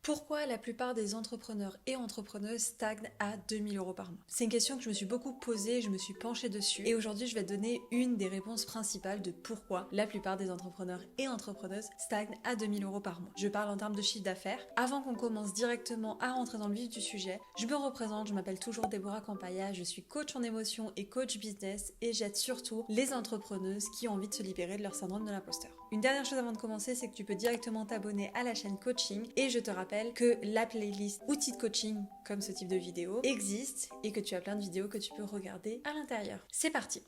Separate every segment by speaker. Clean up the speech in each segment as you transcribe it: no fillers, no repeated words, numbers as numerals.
Speaker 1: Pourquoi la plupart des entrepreneurs et entrepreneuses stagnent à 2000 € par mois? C'est une question que je me suis beaucoup posée, je me suis penchée dessus et aujourd'hui je vais te donner une des réponses principales de pourquoi la plupart des entrepreneurs et entrepreneuses stagnent à 2000 € par mois. Je parle en termes de chiffre d'affaires. Avant qu'on commence directement à rentrer dans le vif du sujet, je me représente, je m'appelle toujours Déborah Campaya, je suis coach en émotion et coach business et j'aide surtout les entrepreneuses qui ont envie de se libérer de leur syndrome de l'imposteur. Une dernière chose avant de commencer, c'est que tu peux directement t'abonner à la chaîne coaching et je te rappelle que la playlist outils de coaching comme ce type de vidéo existe et que tu as plein de vidéos que tu peux regarder à l'intérieur. C'est parti!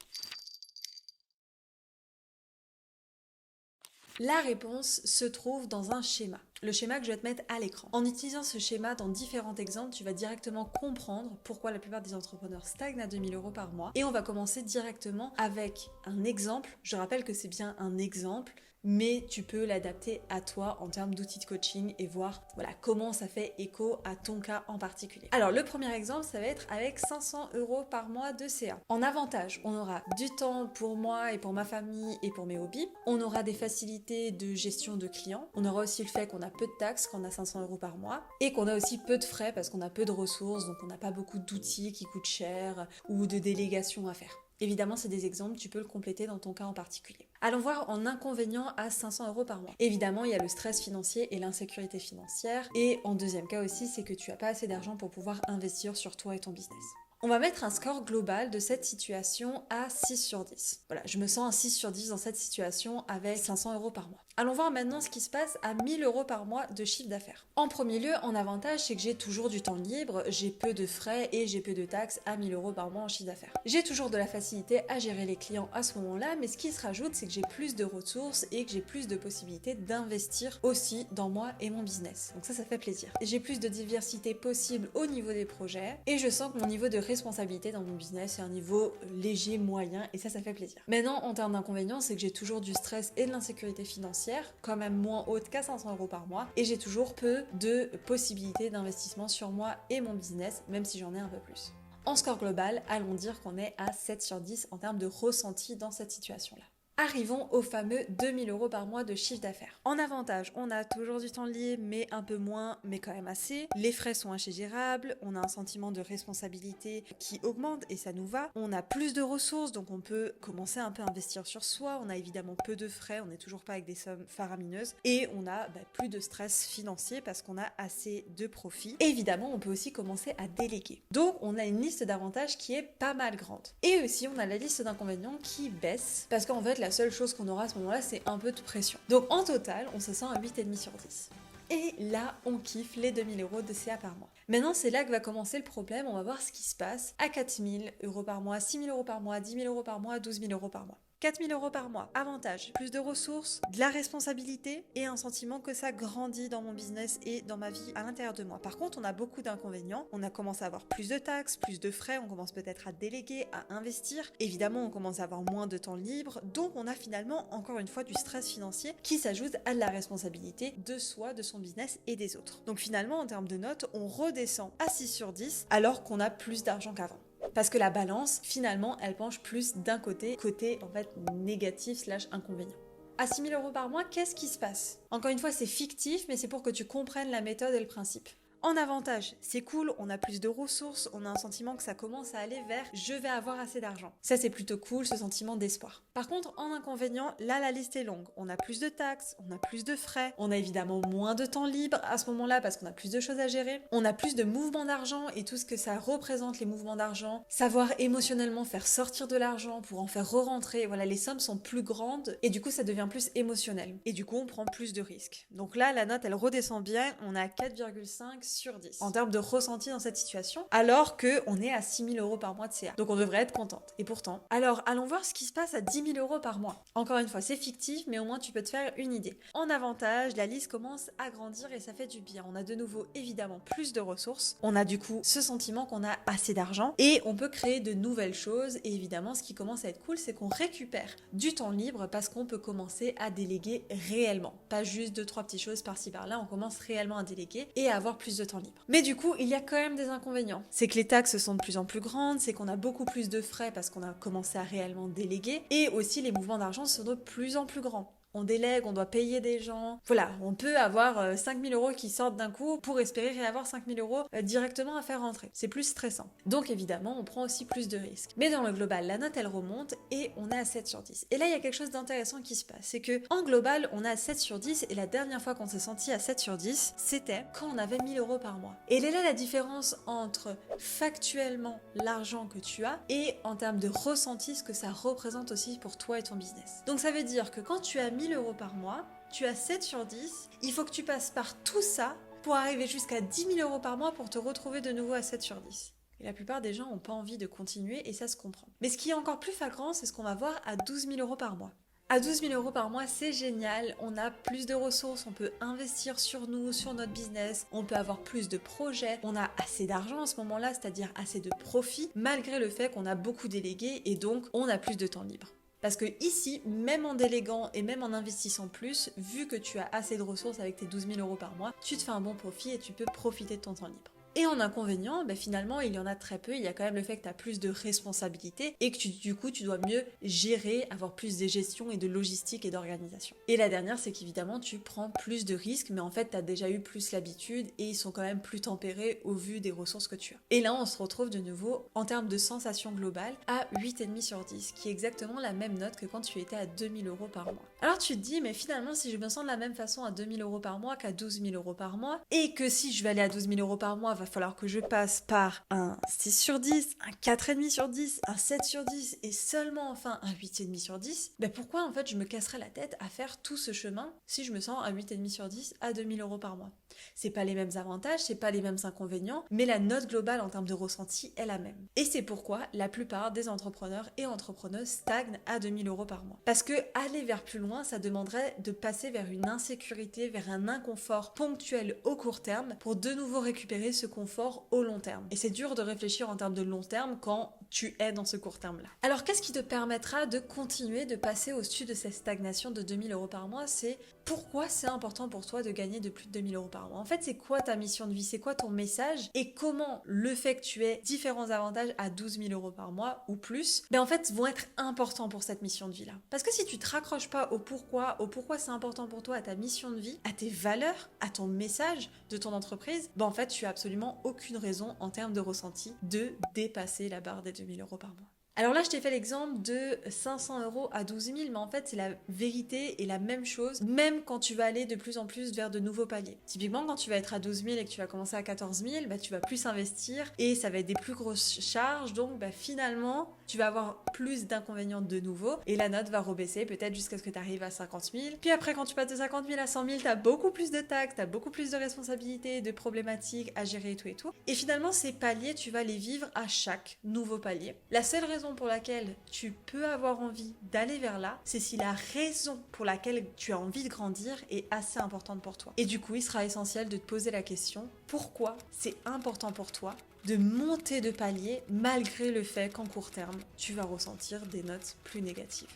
Speaker 1: La réponse se trouve dans un schéma. Le schéma que je vais te mettre à l'écran. En utilisant ce schéma dans différents exemples, tu vas directement comprendre pourquoi la plupart des entrepreneurs stagnent à 2000 € par mois. Et on va commencer directement avec un exemple. Je rappelle que c'est bien un exemple, mais tu peux l'adapter à toi en termes d'outils de coaching et voir comment ça fait écho à ton cas en particulier. Alors le premier exemple, ça va être avec 500 € par mois de CA. En avantage, on aura du temps pour moi et pour ma famille et pour mes hobbies. On aura des facilités de gestion de clients. On aura aussi le fait qu'on a peu de taxes, qu'on a 500 € par mois et qu'on a aussi peu de frais parce qu'on a peu de ressources, donc on n'a pas beaucoup d'outils qui coûtent cher ou de délégations à faire. Évidemment, c'est des exemples, tu peux le compléter dans ton cas en particulier. Allons voir en inconvénient à 500 € par mois. Évidemment, il y a le stress financier et l'insécurité financière. Et en deuxième cas aussi, c'est que tu n'as pas assez d'argent pour pouvoir investir sur toi et ton business. On va mettre un score global de cette situation à 6 sur 10. Voilà, je me sens un 6 sur 10 dans cette situation avec 500 € par mois. Allons voir maintenant ce qui se passe à 1000 € par mois de chiffre d'affaires. En premier lieu, en avantage, c'est que j'ai toujours du temps libre, j'ai peu de frais et j'ai peu de taxes à 1000 € par mois en chiffre d'affaires. J'ai toujours de la facilité à gérer les clients à ce moment-là, mais ce qui se rajoute, c'est que j'ai plus de ressources et que j'ai plus de possibilités d'investir aussi dans moi et mon business. Donc ça fait plaisir. J'ai plus de diversité possible au niveau des projets et je sens que mon niveau de responsabilité dans mon business est un niveau léger, moyen et ça fait plaisir. Maintenant, en termes d'inconvénients, c'est que j'ai toujours du stress et de l'insécurité financière, quand même moins haute qu'à 500 € par mois et j'ai toujours peu de possibilités d'investissement sur moi et mon business, même si j'en ai un peu plus. En score global, allons dire qu'on est à 7 sur 10 en termes de ressenti dans cette situation-là. Arrivons au fameux 2000 € par mois de chiffre d'affaires. En avantage, on a toujours du temps libre, mais un peu moins, mais quand même assez. Les frais sont ingérables, on a un sentiment de responsabilité qui augmente et ça nous va. On a plus de ressources, donc on peut commencer un peu à investir sur soi. On a évidemment peu de frais, on n'est toujours pas avec des sommes faramineuses. Et on a plus de stress financier parce qu'on a assez de profits. Et évidemment, on peut aussi commencer à déléguer. Donc, on a une liste d'avantages qui est pas mal grande. Et aussi, on a la liste d'inconvénients qui baisse parce qu'en fait, la seule chose qu'on aura à ce moment-là, c'est un peu de pression. Donc en total, on se sent à 8,5 sur 10. Et là, on kiffe les 2000 € de CA par mois. Maintenant, c'est là que va commencer le problème. On va voir ce qui se passe à 4000 € par mois, 6000 € par mois, 10 000 € par mois, 12 000 € par mois. 4000 € par mois, avantage, plus de ressources, de la responsabilité et un sentiment que ça grandit dans mon business et dans ma vie à l'intérieur de moi. Par contre, on a beaucoup d'inconvénients. On a commencé à avoir plus de taxes, plus de frais, on commence peut-être à déléguer, à investir. Évidemment, on commence à avoir moins de temps libre. Donc, on a finalement, encore une fois, du stress financier qui s'ajoute à de la responsabilité de soi, de son business et des autres. Donc finalement, en termes de notes, on redescend à 6 sur 10 alors qu'on a plus d'argent qu'avant. Parce que la balance, finalement, elle penche plus d'un côté en fait négatif / inconvénient. À 6000 € par mois, qu'est-ce qui se passe? Encore une fois, c'est fictif, mais c'est pour que tu comprennes la méthode et le principe. En avantage, c'est cool, on a plus de ressources, on a un sentiment que ça commence à aller vers « je vais avoir assez d'argent ». Ça, c'est plutôt cool, ce sentiment d'espoir. Par contre, en inconvénient, là, la liste est longue. On a plus de taxes, on a plus de frais, on a évidemment moins de temps libre à ce moment-là parce qu'on a plus de choses à gérer. On a plus de mouvements d'argent et tout ce que ça représente, les mouvements d'argent. Savoir émotionnellement faire sortir de l'argent pour en faire re-rentrer. Voilà, les sommes sont plus grandes et du coup, ça devient plus émotionnel. Et du coup, on prend plus de risques. Donc là, la note, elle redescend bien. On a 4,5 sur 10 en termes de ressenti dans cette situation, alors qu'on est à 6000 € par mois de CA. Donc on devrait être contente. Et pourtant, alors allons voir ce qui se passe à 10 000 € par mois. Encore une fois, c'est fictif, mais au moins tu peux te faire une idée. En avantage, la liste commence à grandir et ça fait du bien. On a de nouveau évidemment plus de ressources. On a du coup ce sentiment qu'on a assez d'argent et on peut créer de nouvelles choses. Et évidemment, ce qui commence à être cool, c'est qu'on récupère du temps libre parce qu'on peut commencer à déléguer réellement. Pas juste 2-3 petites choses par-ci par-là, on commence réellement à déléguer et à avoir plus de temps libre. Mais du coup, il y a quand même des inconvénients. C'est que les taxes sont de plus en plus grandes, c'est qu'on a beaucoup plus de frais parce qu'on a commencé à réellement déléguer, et aussi les mouvements d'argent sont de plus en plus grands. on délègue, on doit payer des gens. Voilà, on peut avoir 5 000 € qui sortent d'un coup pour espérer avoir 5 000 € directement à faire rentrer. C'est plus stressant. Donc évidemment, on prend aussi plus de risques. Mais dans le global, la note elle remonte et on est à 7 sur 10. Et là, il y a quelque chose d'intéressant qui se passe. C'est que en global, on est à 7 sur 10 et la dernière fois qu'on s'est senti à 7 sur 10, c'était quand on avait 1 000 € par mois. Et elle est là la différence entre factuellement l'argent que tu as et en termes de ressenti, ce que ça représente aussi pour toi et ton business. Donc ça veut dire que quand tu as 1 000 € par mois, tu as 7 sur 10, il faut que tu passes par tout ça pour arriver jusqu'à 10 000 € par mois pour te retrouver de nouveau à 7 sur 10. Et la plupart des gens n'ont pas envie de continuer et ça se comprend. Mais ce qui est encore plus flagrant, c'est ce qu'on va voir à 12 000 € par mois. À 12 000 € par mois, c'est génial, on a plus de ressources, on peut investir sur nous, sur notre business, on peut avoir plus de projets, on a assez d'argent à ce moment-là, c'est-à-dire assez de profit, malgré le fait qu'on a beaucoup délégué et donc on a plus de temps libre. Parce que ici, même en déléguant et même en investissant plus, vu que tu as assez de ressources avec tes 12 000 € par mois, tu te fais un bon profit et tu peux profiter de ton temps libre. Et en inconvénient, finalement, il y en a très peu. Il y a quand même le fait que tu as plus de responsabilités et que du coup, tu dois mieux gérer, avoir plus de gestion et de logistique et d'organisation. Et la dernière, c'est qu'évidemment, tu prends plus de risques, mais en fait, tu as déjà eu plus l'habitude et ils sont quand même plus tempérés au vu des ressources que tu as. Et là, on se retrouve de nouveau, en termes de sensation globale, à 8,5 sur 10, qui est exactement la même note que quand tu étais à 2 000 € par mois. Alors tu te dis, mais finalement, si je me sens de la même façon à 2 000 € par mois qu'à 12 000 € par mois, et que si je vais aller à 12 000 € par mois, va falloir que je passe par un 6 sur 10, un 4,5 sur 10, un 7 sur 10 et seulement enfin un 8,5 sur 10, pourquoi en fait je me casserais la tête à faire tout ce chemin si je me sens à 8,5 sur 10 à 2 000 € par mois? C'est pas les mêmes avantages, c'est pas les mêmes inconvénients, mais la note globale en termes de ressenti est la même. Et c'est pourquoi la plupart des entrepreneurs et entrepreneuses stagnent à 2 000 € par mois. Parce que aller vers plus loin, ça demanderait de passer vers une insécurité, vers un inconfort ponctuel au court terme pour de nouveau récupérer ce confort au long terme. Et c'est dur de réfléchir en termes de long terme quand tu es dans ce court terme-là. Alors qu'est-ce qui te permettra de continuer de passer au-dessus de cette stagnation de 2 000 € par mois? C'est pourquoi c'est important pour toi de gagner de plus de 2 000 € par mois. En fait, c'est quoi ta mission de vie? C'est quoi ton message? Et comment le fait que tu aies différents avantages à 12 000 € par mois ou plus, en fait, vont être importants pour cette mission de vie-là. Parce que si tu te raccroches pas au pourquoi c'est important pour toi, à ta mission de vie, à tes valeurs, à ton message de ton entreprise, en fait, tu as absolument aucune raison en termes de ressenti de dépasser la barre des 2 000 € par mois. Alors là, je t'ai fait l'exemple de 500 € à 12 000, mais en fait, c'est la vérité et la même chose, même quand tu vas aller de plus en plus vers de nouveaux paliers. Typiquement, quand tu vas être à 12 000 et que tu vas commencer à 14 000, tu vas plus investir et ça va être des plus grosses charges, donc finalement, tu vas avoir plus d'inconvénients de nouveau et la note va rebaisser peut-être jusqu'à ce que tu arrives à 50 000. Puis après, quand tu passes de 50 000 à 100 000, tu as beaucoup plus de taxes, tu as beaucoup plus de responsabilités, de problématiques à gérer et tout et tout. Et finalement, ces paliers, tu vas les vivre à chaque nouveau palier. La seule raison pour laquelle tu peux avoir envie d'aller vers là, c'est si la raison pour laquelle tu as envie de grandir est assez importante pour toi. Et du coup, il sera essentiel de te poser la question, pourquoi c'est important pour toi de monter de palier malgré le fait qu'en court terme, tu vas ressentir des notes plus négatives.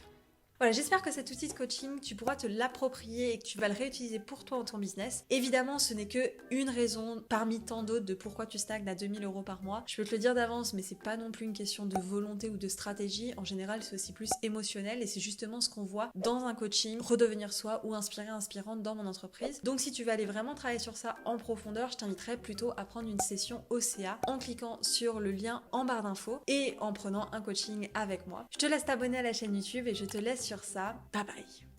Speaker 1: Voilà, j'espère que cet outil de coaching, tu pourras te l'approprier et que tu vas le réutiliser pour toi ou ton business. Évidemment, ce n'est que une raison parmi tant d'autres de pourquoi tu stagnes à 2 000 € par mois. Je peux te le dire d'avance, mais c'est pas non plus une question de volonté ou de stratégie. En général, c'est aussi plus émotionnel et c'est justement ce qu'on voit dans un coaching, redevenir soi ou inspirante dans mon entreprise. Donc si tu veux aller vraiment travailler sur ça en profondeur, je t'inviterais plutôt à prendre une session OCA en cliquant sur le lien en barre d'infos et en prenant un coaching avec moi. Je te laisse t'abonner à la chaîne YouTube et je te laisse sur ça. Bye bye.